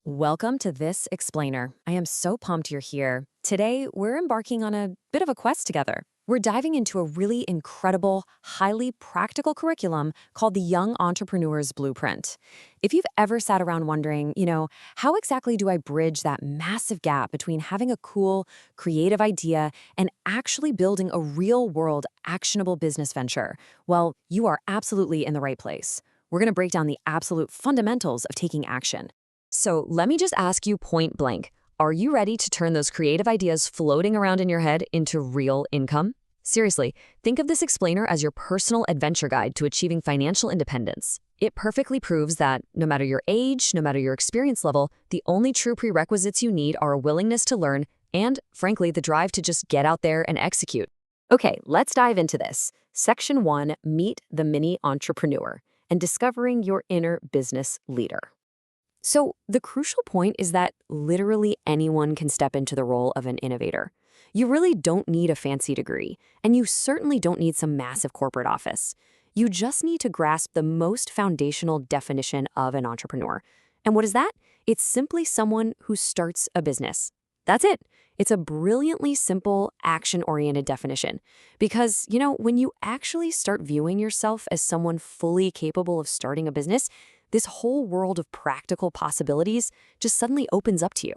Welcome to this explainer. I am so pumped you're here. Today, we're embarking on a bit of a quest together. We're diving into a really incredible, highly practical curriculum called the Young Entrepreneur's Blueprint. If you've ever sat around wondering, how exactly do I bridge that massive gap between having a cool, creative idea and actually building a real-world, actionable business venture? Well, you are absolutely in the right place. We're going to break down the absolute fundamentals of taking action. So let me just ask you point blank, are you ready to turn those creative ideas floating around in your head into real income? Seriously, think of this explainer as your personal adventure guide to achieving financial independence. It perfectly proves that no matter your age, no matter your experience level, the only true prerequisites you need are a willingness to learn and, frankly, the drive to just get out there and execute. Okay, let's dive into this. Section 1, Meet the Mini Entrepreneur and Discovering Your Inner Business Leader. So the crucial point is that literally anyone can step into the role of an innovator. You really don't need a fancy degree, and you certainly don't need some massive corporate office. You just need to grasp the most foundational definition of an entrepreneur. And what is that? It's simply someone who starts a business. That's it. It's a brilliantly simple, action-oriented definition. Because, when you actually start viewing yourself as someone fully capable of starting a business, this whole world of practical possibilities just suddenly opens up to you.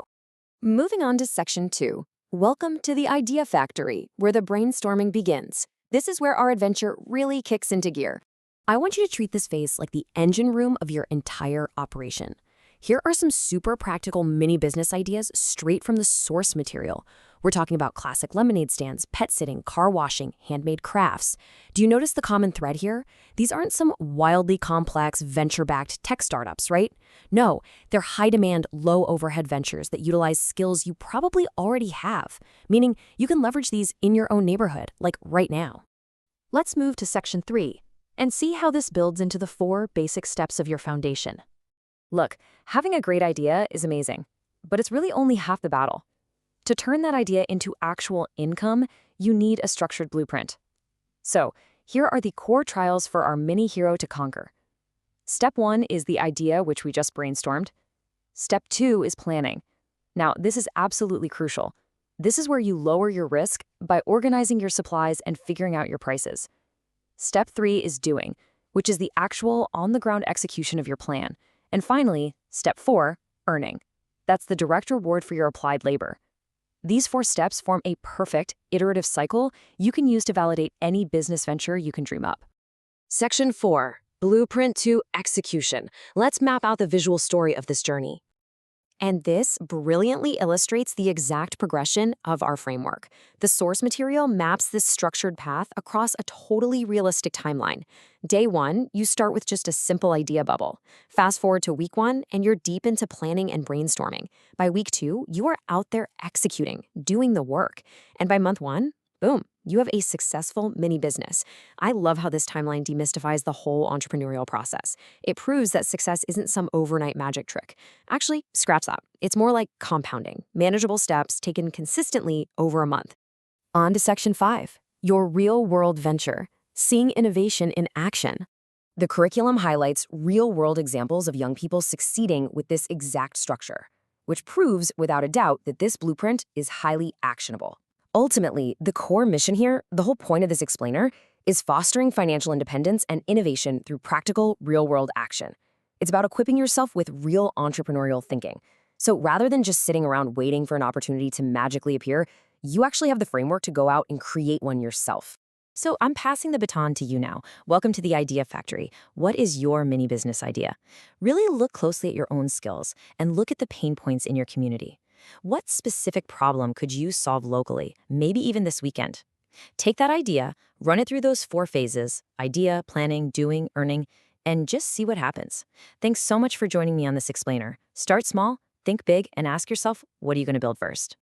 Moving on to Section 2. Welcome to the Idea Factory, where the brainstorming begins. This is where our adventure really kicks into gear. I want you to treat this phase like the engine room of your entire operation. Here are some super practical mini business ideas straight from the source material. We're talking about classic lemonade stands, pet sitting, car washing, handmade crafts. Do you notice the common thread here? These aren't some wildly complex, venture-backed tech startups, right? No, they're high-demand, low-overhead ventures that utilize skills you probably already have, meaning you can leverage these in your own neighborhood, like right now. Let's move to Section 3 and see how this builds into the 4 basic steps of your foundation. Look, having a great idea is amazing, but it's really only half the battle. To turn that idea into actual income, you need a structured blueprint. So, here are the core trials for our mini hero to conquer. Step 1 is the idea, which we just brainstormed. Step 2 is planning. Now, this is absolutely crucial. This is where you lower your risk by organizing your supplies and figuring out your prices. Step 3 is doing, which is the actual on-the-ground execution of your plan. And finally, step 4, earning. That's the direct reward for your applied labor. These 4 steps form a perfect, iterative cycle you can use to validate any business venture you can dream up. Section 4, Blueprint to Execution. Let's map out the visual story of this journey. And this brilliantly illustrates the exact progression of our framework. The source material maps this structured path across a totally realistic timeline. Day 1, you start with just a simple idea bubble. Fast forward to week 1, and you're deep into planning and brainstorming. By week 2, you are out there executing, doing the work. And by month 1, boom, you have a successful mini business. I love how this timeline demystifies the whole entrepreneurial process. It proves that success isn't some overnight magic trick. Actually, scratch that. It's more like compounding, manageable steps taken consistently over a month. On to Section 5, your real-world venture, seeing innovation in action. The curriculum highlights real-world examples of young people succeeding with this exact structure, which proves without a doubt that this blueprint is highly actionable. Ultimately, the core mission here, the whole point of this explainer, is fostering financial independence and innovation through practical, real-world action. It's about equipping yourself with real entrepreneurial thinking. So rather than just sitting around waiting for an opportunity to magically appear, you actually have the framework to go out and create one yourself. So I'm passing the baton to you now. Welcome to the Idea Factory. What is your mini business idea? Really look closely at your own skills and look at the pain points in your community. What specific problem could you solve locally, maybe even this weekend? Take that idea, run it through those 4 phases, idea, planning, doing, earning, and just see what happens. Thanks so much for joining me on this explainer. Start small, think big, and ask yourself, what are you going to build first?